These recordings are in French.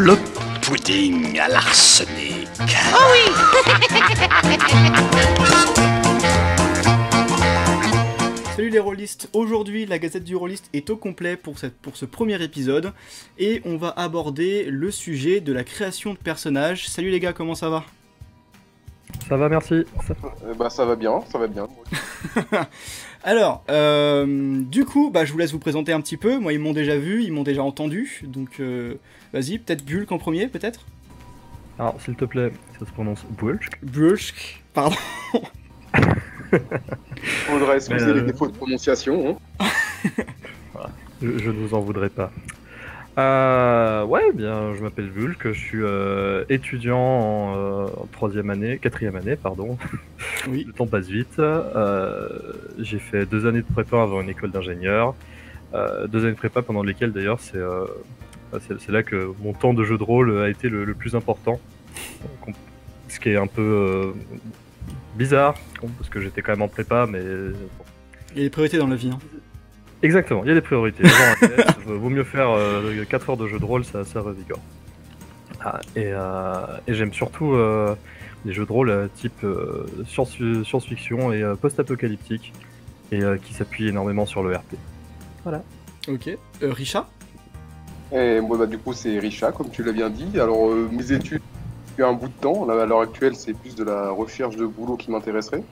Le pudding à l'arsenic. Oh oui. Salut les rôlistes, aujourd'hui la Gazette du Rôliste est au complet pour ce premier épisode et on va aborder le sujet de la création de personnages. Salut les gars, comment ça va? Ça va, merci. Ça va bien, ça va bien. Alors, du coup, je vous laisse vous présenter un petit peu. Moi, ils m'ont déjà vu, ils m'ont déjà entendu. Donc, vas-y, peut-être Bulk en premier, peut-être? Alors, s'il te plaît, ça se prononce Bulk. Bulk, pardon. Faudrait excuser les défauts de prononciation. Hein. Voilà. Je ne vous en voudrais pas. Je m'appelle Bulk, je suis étudiant en 4e année, pardon. Oui. Le temps passe vite. J'ai fait 2 années de prépa avant une école d'ingénieur. 2 années de prépa pendant lesquelles d'ailleurs c'est là que mon temps de jeu de rôle a été le plus important. Ce qui est un peu bizarre, parce que j'étais quand même en prépa, mais... Il y a des priorités dans la vie. Hein. Exactement, il y a des priorités. Genre, un test, vaut mieux faire 4 heures de jeu de rôle, ça revigore. Et j'aime surtout les jeux de rôle type science-fiction et post-apocalyptique, et qui s'appuient énormément sur le RP. Voilà. Ok. Richa? Et moi, du coup, c'est Richa, comme tu l'as bien dit. Alors, mes études, depuis un bout de temps. Là, à l'heure actuelle, c'est plus de la recherche de boulot qui m'intéresserait.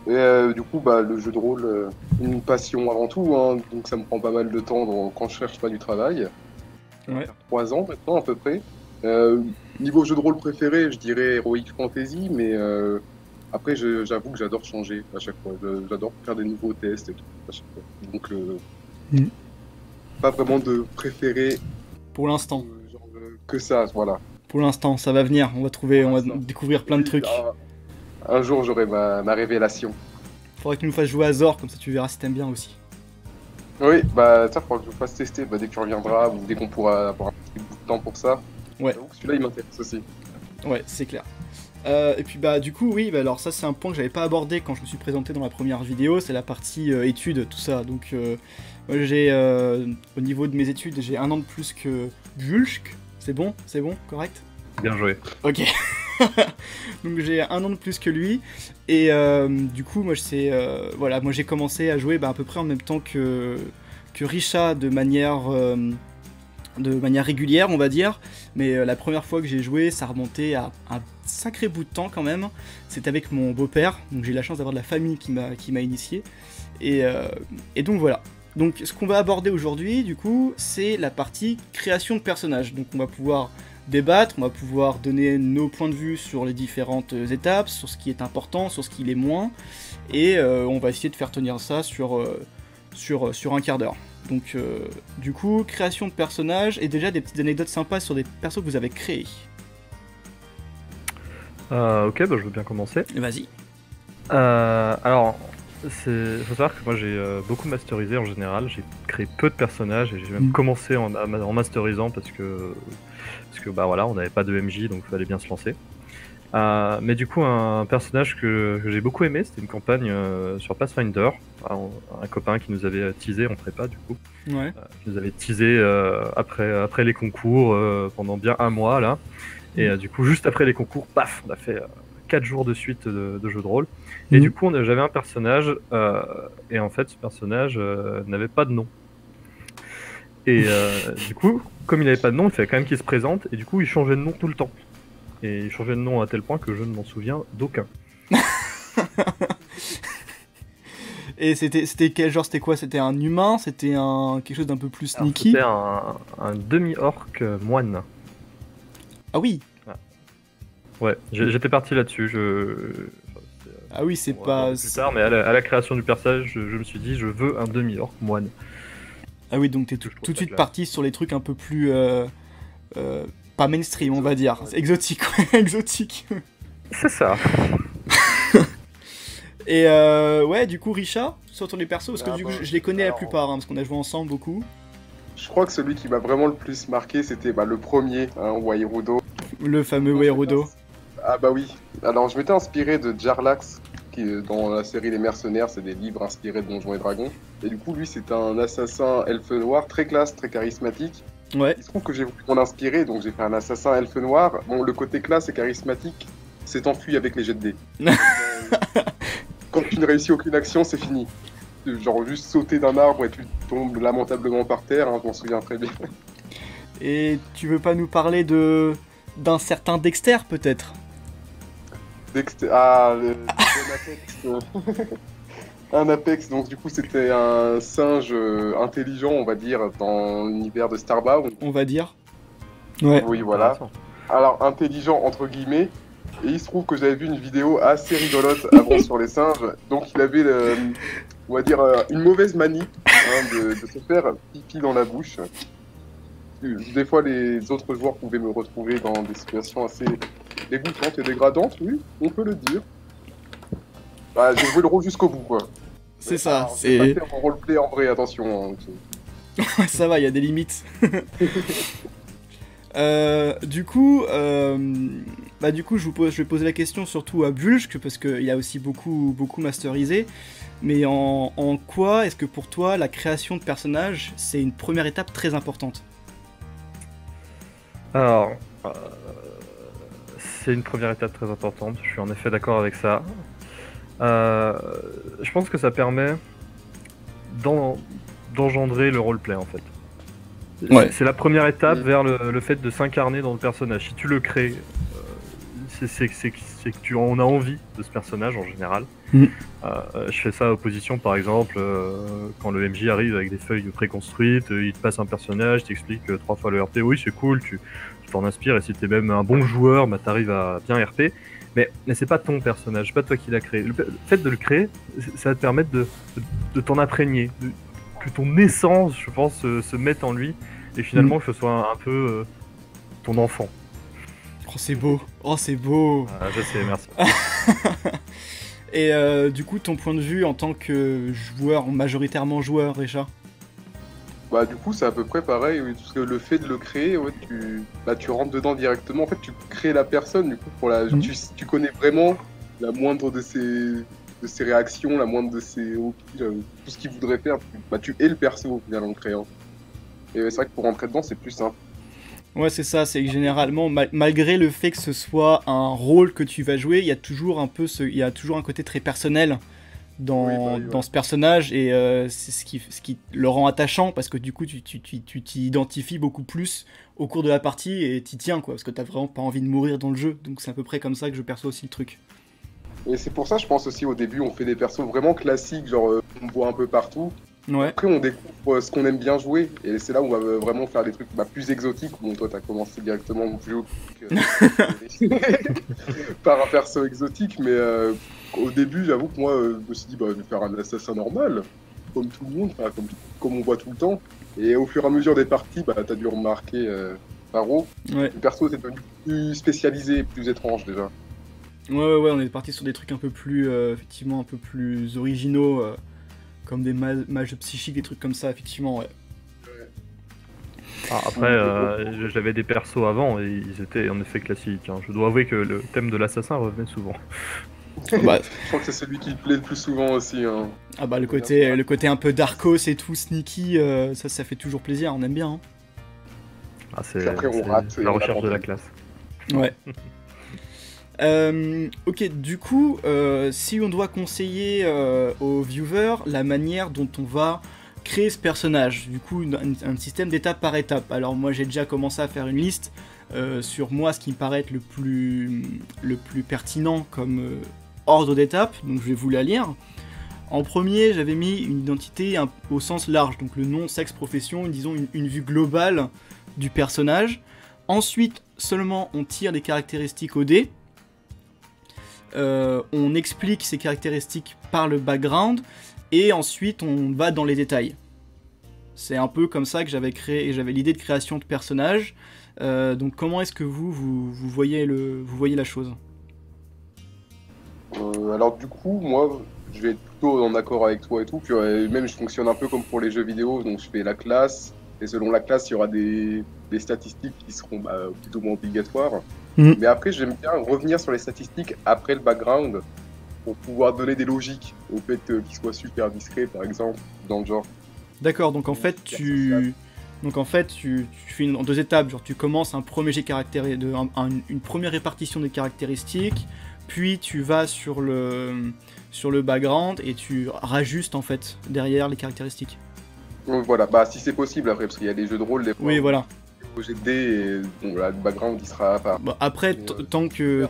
Et du coup, le jeu de rôle, une passion avant tout, hein, donc ça me prend pas mal de temps quand je cherche pas du travail. Ouais. 3 ans maintenant à peu près. Niveau jeu de rôle préféré, je dirais Heroic Fantasy, mais après j'avoue que j'adore changer à chaque fois. J'adore faire des nouveaux tests et tout à chaque fois. Donc pas vraiment de préféré Pour l'instant. Que ça, voilà. Pour l'instant, ça va venir. On va découvrir plein de trucs. Un jour, j'aurai ma révélation. Faudrait que tu nous fasses jouer à Zor, comme ça tu verras si t'aimes bien aussi. Oui, ça faudra que je vous fasse tester dès que tu reviendras ou dès qu'on pourra avoir un petit bout de temps pour ça. Ouais. Donc celui-là, il m'intéresse aussi. Ouais, c'est clair. Et puis du coup, oui, alors ça c'est un point que j'avais pas abordé quand je me suis présenté dans la première vidéo, c'est la partie études, tout ça. Donc, moi j'ai, au niveau de mes études, j'ai 1 an de plus que Bulk. C'est bon, correct? Bien joué. Ok. Donc j'ai 1 an de plus que lui et du coup moi j'ai commencé à jouer à peu près en même temps que Richa de manière régulière on va dire, mais la première fois que j'ai joué ça remontait à un sacré bout de temps quand même. C'était avec mon beau-père, donc j'ai eu la chance d'avoir de la famille qui m'a initié et donc voilà. Donc ce qu'on va aborder aujourd'hui du coup c'est la partie création de personnages. Donc on va pouvoir débattre, on va pouvoir donner nos points de vue sur les différentes étapes, sur ce qui est important, sur ce qui l'est moins, et on va essayer de faire tenir ça sur un quart d'heure. Donc du coup, création de personnages, et déjà des petites anecdotes sympas sur des persos que vous avez créés. Ok, je veux bien commencer. Vas-y. Alors, faut savoir que moi j'ai beaucoup masterisé en général, j'ai créé peu de personnages, et j'ai même commencé en masterisant parce que voilà, on n'avait pas de MJ, donc il fallait bien se lancer. Mais du coup, un personnage que j'ai beaucoup aimé, c'était une campagne sur Pathfinder, un copain qui nous avait teasé en prépa du coup, Ouais. qui nous avait teasé après les concours pendant bien 1 mois là, et du coup juste après les concours, paf, on a fait 4 jours de suite de jeu de rôle, et du coup j'avais un personnage, et en fait ce personnage n'avait pas de nom. Et du coup, comme il n'avait pas de nom, il fallait quand même qu'il se présente, et du coup il changeait de nom tout le temps. Et il changeait de nom à tel point que je ne m'en souviens d'aucun. Et c'était quel genre? C'était quoi? C'était un humain? C'était quelque chose d'un peu plus sneaky? C'était un demi-orc moine. Ah oui. Ouais, j'étais parti là-dessus. Ah oui, c'est On va pas... voir plus tard, mais à la création du personnage, je me suis dit, je veux un demi-orc moine. Ah oui, donc t'es tout de suite parti sur les trucs un peu plus... pas mainstream, on va dire. C'est exotique, ouais, exotique. C'est ça. Et ouais, du coup, Richa, sur les persos, parce que du coup, je les connais la plupart, parce qu'on a joué ensemble beaucoup. Je crois que celui qui m'a vraiment le plus marqué, c'était le premier, Wairudo. Le fameux Wairudo. Ah bah oui. Alors je m'étais inspiré de Jarlax, qui dans la série Les Mercenaires, c'est des livres inspirés de Donjons et Dragons. Et du coup, lui, c'est un assassin elfe noir très classe, très charismatique. Ouais. Il se trouve que j'ai voulu m'en inspirer, donc j'ai fait un assassin elfe noir. Bon, le côté classe et charismatique s'est enfui avec les jets de dés. Quand tu ne réussis aucune action, c'est fini. Genre juste sauter d'un arbre et tu tombes lamentablement par terre, hein, je m'en souviens très bien. Et tu veux pas nous parler d'un certain Dexter, peut-être? Ah, un Apex. Un Apex, donc du coup c'était un singe intelligent, on va dire, dans l'univers de Starbound. On va dire. Ouais. Oui, voilà. Alors, intelligent entre guillemets. Et il se trouve que j'avais vu une vidéo assez rigolote avant sur les singes. Donc il avait, on va dire, une mauvaise manie de se faire pipi dans la bouche. Des fois, les autres joueurs pouvaient me retrouver dans des situations assez dégoûtantes et dégradantes, oui, on peut le dire. Bah, j'ai joué le rôle jusqu'au bout, quoi. C'est ça, Alors, c'est... j'ai pas fait un roleplay en vrai, attention. Hein. Ça va, il y a des limites. Du coup, je vais poser la question surtout à Bulge, parce qu'il a aussi beaucoup masterisé. Mais en quoi est-ce que pour toi, la création de personnages, c'est une première étape très importante? Alors, c'est une première étape très importante, je suis en effet d'accord avec ça. Je pense que ça permet d'engendrer le roleplay en fait. Ouais. C'est la première étape vers le fait de s'incarner dans le personnage. Si tu le crées, c'est que on a envie de ce personnage en général. Je fais ça à opposition par exemple quand le MJ arrive avec des feuilles préconstruites, il te passe un personnage, il t'explique 3 fois le RP, oui c'est cool, tu t'en inspires et si t'es même un bon joueur, bah, t'arrives à bien RP. Mais c'est pas ton personnage, c'est pas toi qui l'as créé. Le fait de le créer, ça va te permettre de t'en imprégner, que ton essence, je pense, se mette en lui, et finalement que ce soit un peu ton enfant. Oh c'est beau, oh c'est beau. Je sais, merci. Et du coup, ton point de vue en tant que joueur, majoritairement joueur, Richard? Bah du coup c'est à peu près pareil, oui, parce que le fait de le créer, ouais, tu rentres dedans directement, en fait tu crées la personne, du coup tu connais vraiment la moindre de ses réactions, la moindre de ses tout ce qu'il voudrait faire, tu es le perso au final en le créant. Et c'est vrai que pour rentrer dedans c'est plus simple. Ouais c'est ça, c'est que généralement, malgré le fait que ce soit un rôle que tu vas jouer, il y a toujours un côté très personnel dans ce personnage, et c'est ce qui le rend attachant, parce que du coup tu t'y identifies beaucoup plus au cours de la partie et t'y tiens quoi, parce que t'as vraiment pas envie de mourir dans le jeu, donc c'est à peu près comme ça que je perçois aussi le truc. Et c'est pour ça je pense aussi au début on fait des persos vraiment classiques, genre on voit un peu partout. Ouais. Après on découvre ce qu'on aime bien jouer, et c'est là où on va vraiment faire des trucs plus exotiques. Bon toi t'as commencé directement mon jeu par un perso exotique, mais au début j'avoue que moi je me suis dit je vais faire un assassin normal, comme tout le monde, comme on voit tout le temps. Et au fur et à mesure des parties, t'as dû remarquer Paro, ouais. Le perso était devenu plus spécialisé, plus étrange déjà. Ouais, on est parti sur des trucs un peu plus, effectivement, un peu plus originaux, comme des mages psychiques, des trucs comme ça, effectivement, ouais. Après, j'avais des persos avant et ils étaient en effet classiques. Hein. Je dois avouer que le thème de l'assassin revenait souvent. Je crois que c'est celui qui plaît le plus souvent aussi. Hein. Ah le côté un peu darkos et tout, sneaky, ça fait toujours plaisir, on aime bien. Hein. C'est la recherche de la classe. Ouais. Ok, du coup, si on doit conseiller aux viewers la manière dont on va créer ce personnage, du coup un système d'étape par étape. Alors moi j'ai déjà commencé à faire une liste sur moi ce qui me paraît être le plus pertinent comme ordre d'étapes, donc je vais vous la lire. En premier j'avais mis une identité au sens large, donc le nom, sexe, profession, disons une vue globale du personnage. Ensuite seulement on tire des caractéristiques au dé. On explique ces caractéristiques par le background et ensuite on va dans les détails. C'est un peu comme ça que j'avais l'idée de création de personnages. Donc comment est-ce que vous voyez la chose? Alors du coup, moi, je vais être plutôt en accord avec toi et tout. Puis même je fonctionne un peu comme pour les jeux vidéo, donc je fais la classe. Et selon la classe, il y aura des statistiques qui seront plutôt moins obligatoires. Mais après, j'aime bien revenir sur les statistiques après le background pour pouvoir donner des logiques au fait qu'il soit super discret, par exemple, dans le genre. D'accord, donc en fait, tu Donc en fait, tu fais en 2 étapes. Genre, tu commences un premier jet une première répartition des caractéristiques, puis tu vas sur le background et tu rajustes en fait derrière les caractéristiques. Donc, voilà, bah si c'est possible après, parce qu'il y a des jeux de rôle, des fois, Oui, voilà. au jet de dés, et bon, là, le background il sera à part. Bon, après, tant que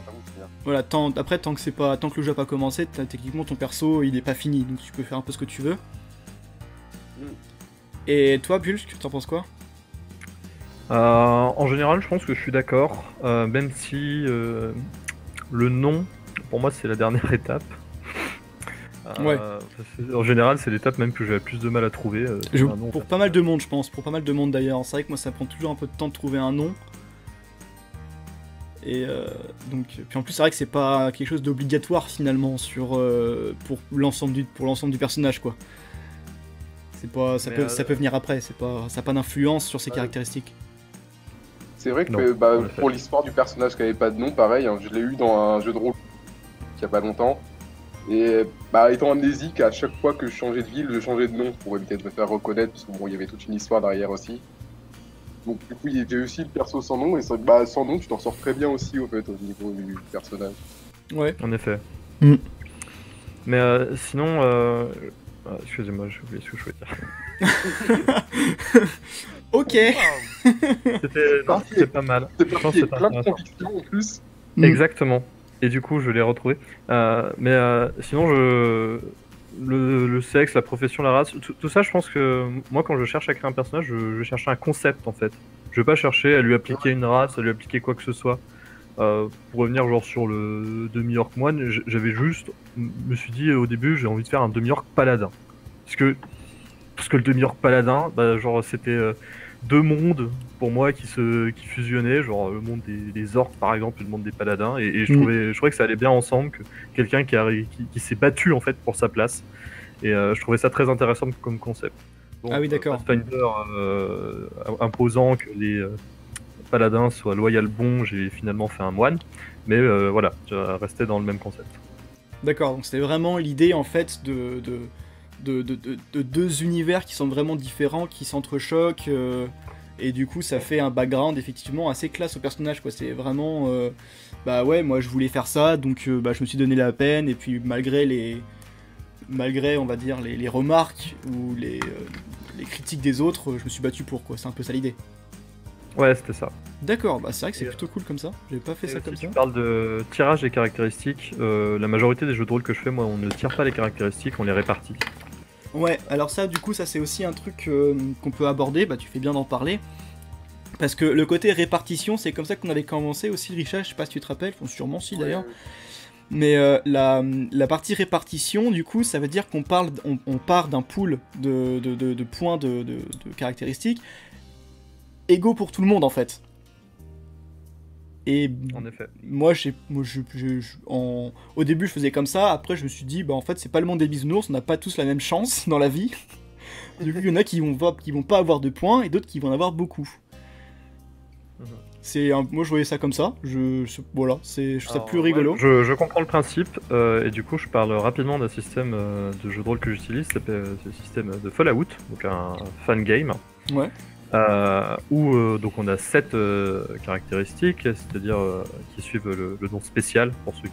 Voilà. tant que le jeu a pas commencé, techniquement ton perso il est pas fini, donc tu peux faire un peu ce que tu veux. Et toi, Bulk, t'en penses quoi? En général, je pense que je suis d'accord, même si le nom, pour moi, c'est la dernière étape. Ouais. En général, c'est l'étape même que j'ai le plus de mal à trouver. Un nom, Pour pas mal de monde, je pense. Pour pas mal de monde d'ailleurs. C'est vrai que moi, ça prend toujours un peu de temps de trouver un nom. Et donc, puis en plus, c'est vrai que c'est pas quelque chose d'obligatoire finalement pour l'ensemble du personnage, quoi. C'est pas, ça peut venir après. Ça n'a pas d'influence sur ses caractéristiques. C'est vrai que Non, bah, en effet. pour l'histoire du personnage qui avait pas de nom, pareil, hein, je l'ai eu dans un jeu de rôle il y a pas longtemps. Et bah, étant amnésique, à chaque fois que je changeais de ville, je changeais de nom pour éviter de me faire reconnaître, parce que bon, il y avait toute une histoire derrière aussi. Donc du coup, j'ai aussi le perso sans nom, et bah, sans nom, tu t'en sors très bien aussi au fait au niveau du personnage. Ouais. En effet. Mm. Mais sinon, excusez-moi, j'ai oublié ce que je voulais dire. Ok. C'était pas mal. C'est Je pense parti que avec c'est plein de intéressant. convictions en plus. Mm. Exactement. Et du coup, je l'ai retrouvé. Mais sinon, le sexe, la profession, la race, tout ça, je pense que moi, quand je cherche à créer un personnage, je vais chercher un concept en fait. Je vais pas chercher à lui appliquer une race, à lui appliquer quoi que ce soit. Pour revenir genre sur le demi-orc moine, j'avais juste, me suis dit au début, j'ai envie de faire un demi-orc paladin. Parce que le demi-orc paladin, bah, genre c'était 2 mondes pour moi qui fusionnaient, genre le monde des orcs par exemple et le monde des paladins, et je trouvais que ça allait bien ensemble, que quelqu'un qui s'est battu en fait pour sa place, et je trouvais ça très intéressant comme concept. Donc, Ah oui, d'accord. Pathfinder imposant que les paladins soient loyal bons, j'ai finalement fait un moine, mais voilà, je restais dans le même concept. D'accord, donc c'était vraiment l'idée en fait de 2 univers qui sont vraiment différents, qui s'entrechoquent, et du coup ça fait un background effectivement assez classe au personnage, quoi. C'est vraiment, bah ouais, moi je voulais faire ça, donc bah, je me suis donné la peine, et puis malgré on va dire les remarques ou les critiques des autres, je me suis battu pour, quoi. C'est un peu ça l'idée. Ouais, c'était ça. D'accord, bah c'est vrai que c'est Et, plutôt cool comme ça, j'avais pas fait Et ça si comme ça. tu parles de tirage des caractéristiques, la majorité des jeux de rôle que je fais, moi, on ne tire pas les caractéristiques, on les répartit. Ouais, alors ça, du coup, ça c'est aussi un truc qu'on peut aborder, bah tu fais bien d'en parler. Parce que le côté répartition, c'est comme ça qu'on avait commencé aussi, Richard, je sais pas si tu te rappelles, enfin, sûrement si d'ailleurs. Mais la partie répartition, du coup, ça veut dire qu'on part d'un pool de points de caractéristiques égaux pour tout le monde en fait. Et En effet. moi, au début, je faisais comme ça. Après, je me suis dit, bah en fait, c'est pas le monde des bisounours. On n'a pas tous la même chance dans la vie. Du coup, il y en a qui vont pas avoir de points et d'autres qui vont en avoir beaucoup. Moi, je voyais ça comme ça. Voilà, je trouve ça plus rigolo. Ouais, je comprends le principe, et du coup, je parle rapidement d'un système de jeu de rôle que j'utilise. C'est le système de Fallout, donc un fan game. Ouais. Où donc on a 7 caractéristiques, c'est-à-dire qui suivent le nom spécial pour ceux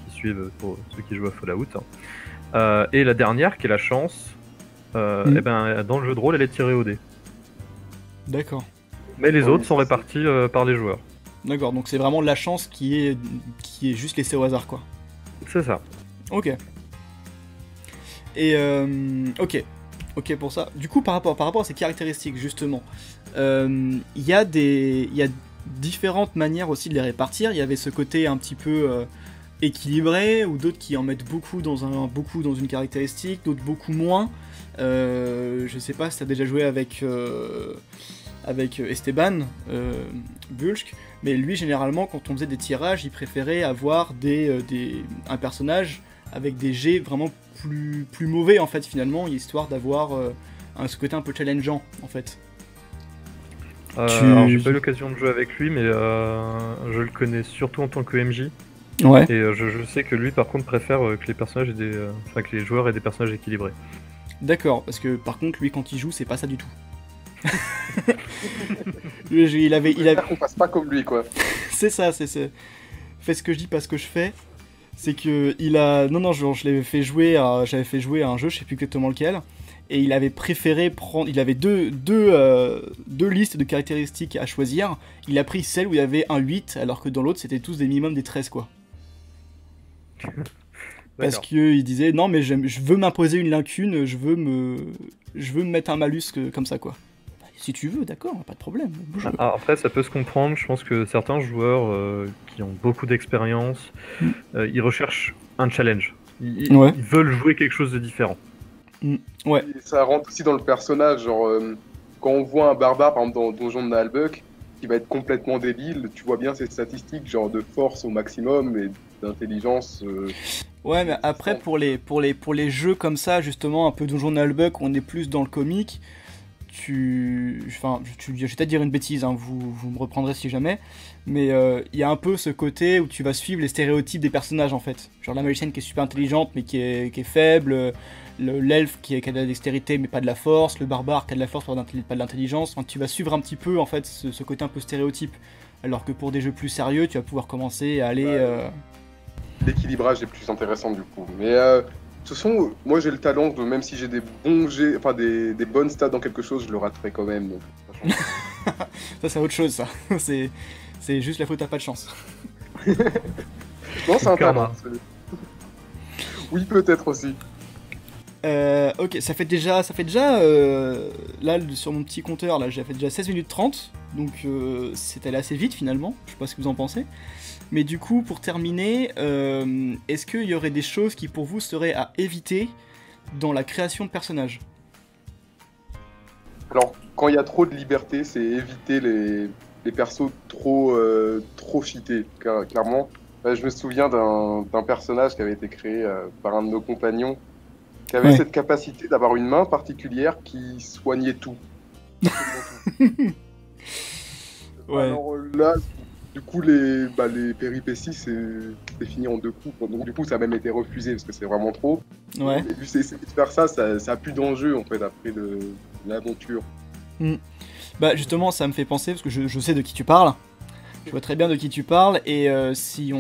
qui jouent à Fallout. Et la dernière, qui est la chance, et ben, dans le jeu de rôle, elle est tirée au dé. D'accord. Mais les Oui, autres sont c'est- répartis par les joueurs. D'accord, donc c'est vraiment la chance qui est juste laissée au hasard, quoi. C'est ça. Ok. Et ok pour ça. Du coup, par rapport à ces caractéristiques, justement, il y a différentes manières aussi de les répartir. Il y avait ce côté un petit peu équilibré, ou d'autres qui en mettent beaucoup dans une caractéristique, d'autres beaucoup moins. Je sais pas si t'as déjà joué avec Esteban, Bulk, mais lui, généralement, quand on faisait des tirages, il préférait avoir un personnage avec des jets vraiment plus mauvais, en fait, finalement, histoire d'avoir ce côté un peu challengeant, en fait. Alors, j'ai pas eu l'occasion de jouer avec lui, mais je le connais surtout en tant que MJ. Ouais. Et je sais que lui, par contre, préfère que les personnages que les joueurs aient des personnages équilibrés. D'accord, parce que par contre, lui, quand il joue, c'est pas ça du tout. Il avait... J'espère qu'on fasse pas comme lui, quoi. C'est ça, fais ce que je dis, pas ce que je fais. C'est que il a... Non, je l'avais fait jouer j'avais fait jouer à un jeu, je sais plus exactement lequel, et il avait préféré prendre... Il avait deux listes de caractéristiques à choisir. Il a pris celle où il y avait un 8, alors que dans l'autre, c'était tous des minimums des 13, quoi. Parce qu'il disait, non, mais je veux m'imposer une lincune, je veux me mettre un malus comme ça, quoi. Si tu veux, d'accord, pas de problème. Après, ça peut se comprendre. Je pense que certains joueurs qui ont beaucoup d'expérience, ils recherchent un challenge. Ils veulent jouer quelque chose de différent. Ouais. Et ça rentre aussi dans le personnage. Genre, quand on voit un barbare, par exemple dans Donjon de Naalbuck, qui va être complètement débile, tu vois bien ses statistiques, genre de force au maximum et d'intelligence. Ouais, mais après, pour les jeux comme ça, justement, un peu Donjon de Naalbuck, on est plus dans le comique. Je vais peut-être dire une bêtise, hein, vous me reprendrez si jamais, mais il y a un peu ce côté où tu vas suivre les stéréotypes des personnages, en fait. Genre la magicienne qui est super intelligente mais qui est faible, l'elfe qui a de la dextérité mais pas de la force, le barbare qui a de la force pas de l'intelligence. Enfin, tu vas suivre un petit peu, en fait, ce côté un peu stéréotype, alors que pour des jeux plus sérieux, tu vas pouvoir commencer à aller... L'équilibrage est plus intéressant du coup, mais... De toute façon, moi j'ai le talent de, même si j'ai des bons jets, enfin des bonnes stats dans quelque chose, je le raterai quand même. Donc, ça c'est autre chose, ça. C'est juste la faute à pas de chance. Non, c'est un talent. Oui, peut-être aussi. Ok, ça fait déjà là sur mon petit compteur, là j'ai fait déjà 16 minutes 30, donc c'est allé assez vite finalement, je sais pas ce que vous en pensez. Mais du coup, pour terminer, est-ce qu'il y aurait des choses qui pour vous seraient à éviter dans la création de personnages ? Alors, quand il y a trop de liberté, c'est éviter les persos trop cheatés, clairement. Je me souviens d'un personnage qui avait été créé par un de nos compagnons, qui avait cette capacité d'avoir une main particulière qui soignait tout. Ouais. Alors là... Du coup, les péripéties, c'est fini en 2 coups. Donc, du coup, ça a même été refusé parce que c'est vraiment trop. Ouais. Et vu c'est de faire ça a plus d'enjeu en fait après de l'aventure. Bah, justement, ça me fait penser parce que je sais de qui tu parles. Je vois très bien de qui tu parles. Et si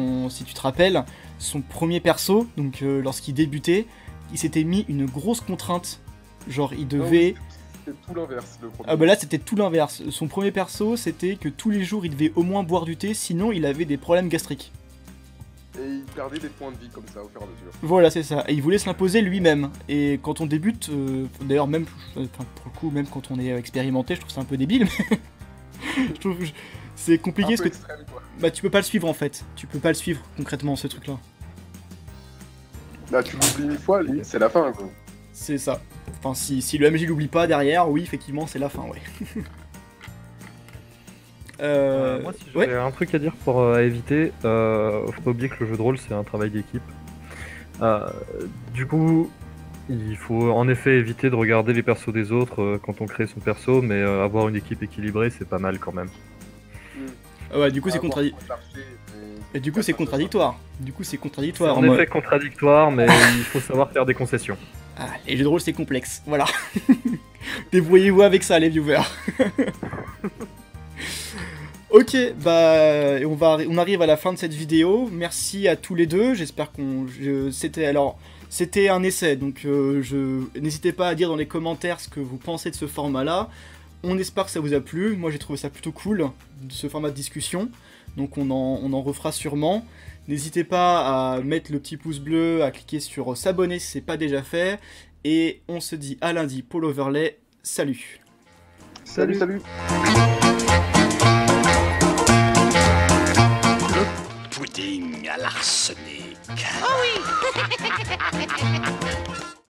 tu te rappelles, son premier perso, donc lorsqu'il débutait, il s'était mis une grosse contrainte. Genre, il devait. C'était tout l'inverse, le premier. Ah bah là c'était tout l'inverse. Son premier perso c'était que tous les jours il devait au moins boire du thé, sinon il avait des problèmes gastriques. Et il perdait des points de vie comme ça au fur et à mesure. Voilà, c'est ça. Et il voulait se l'imposer lui-même. Et quand on débute, d'ailleurs même, pour le coup, même quand on est expérimenté, je trouve ça un peu débile. Je trouve c'est compliqué parce que extrême, quoi. Bah tu peux pas le suivre en fait. Tu peux pas le suivre concrètement ce truc-là. Là tu l'oublies une fois, limite c'est la fin quoi. C'est ça. Enfin, si le MJ l'oublie pas derrière, oui, effectivement, c'est la fin, ouais. Moi, si j'avais un truc à dire pour éviter, faut pas oublier que le jeu de rôle, c'est un travail d'équipe. Du coup, il faut en effet éviter de regarder les persos des autres quand on crée son perso, mais avoir une équipe équilibrée, c'est pas mal quand même. Ouais, du coup, c'est contradictoire. Et du coup, c'est contradictoire. C'est en effet contradictoire, mais il faut savoir faire des concessions. Ah, les jeux de rôle c'est complexe, voilà. Débrouillez-vous avec ça les viewers. Ok, bah on arrive à la fin de cette vidéo. Merci à tous les deux, j'espère c'était un essai, donc n'hésitez pas à dire dans les commentaires ce que vous pensez de ce format-là. On espère que ça vous a plu, moi j'ai trouvé ça plutôt cool, ce format de discussion. Donc on en refera sûrement. N'hésitez pas à mettre le petit pouce bleu, à cliquer sur s'abonner si c'est pas déjà fait. Et on se dit à lundi pour l'overlay. Salut. Salut. Pudding à l'arsenic. Oh oui.